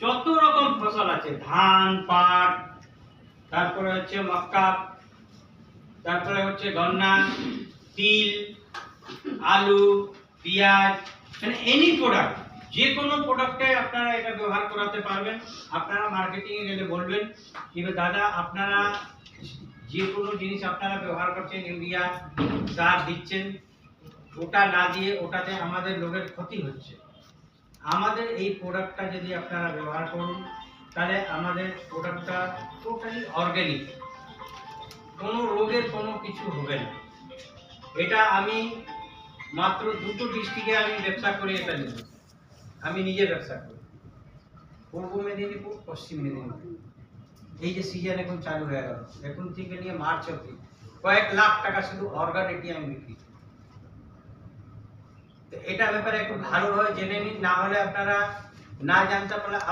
যত রকম ফসল আছে, ধান, পাট, তারপরে হচ্ছে মক্কা, তারপরে হচ্ছে গন্না, তিল, আলু, পেঁয়াজ, মানে এনি প্রোডাক্ট, যে কোনো প্রোডাক্টে আপনারা এটা ব্যবহার করাতে পারবেন। আপনারা মার্কেটিং এ গেলে বলবেন যে দাদা আপনারা যে কোনো জিনিস আপনারা ব্যবহার করছেন, ইউরিয়া সার দিচ্ছেন, ওটা না দিয়ে ওটাতে আমাদের লোকের ক্ষতি হচ্ছে। আমাদের এই প্রোডাক্টটা যদি আপনারা ব্যবহার করুন, তাহলে আমাদের প্রোডাক্টটা টোটালি অর্গানিক, কোনো রোগের কোনো কিছু হবে না। এটা আমি মাত্র দুটো ডিস্ট্রিক্টে আমি ব্যবসা করি, এটা নিয়ে আমি নিজে ব্যবসা করি, পূর্ব মেদিনীপুর, পশ্চিম মেদিনীপুর। এই যে সিজন এখন চালু হয়ে গেল, এখন থেকে নিয়ে মার্চ অবধি কয়েক লাখ টাকা শুধু অর্গানিকই আমি বিক্রি করি। তো এটা ব্যাপারে একটু ভালোভাবে জেনে নিন, না হলে আপনারা না জানতে পারলে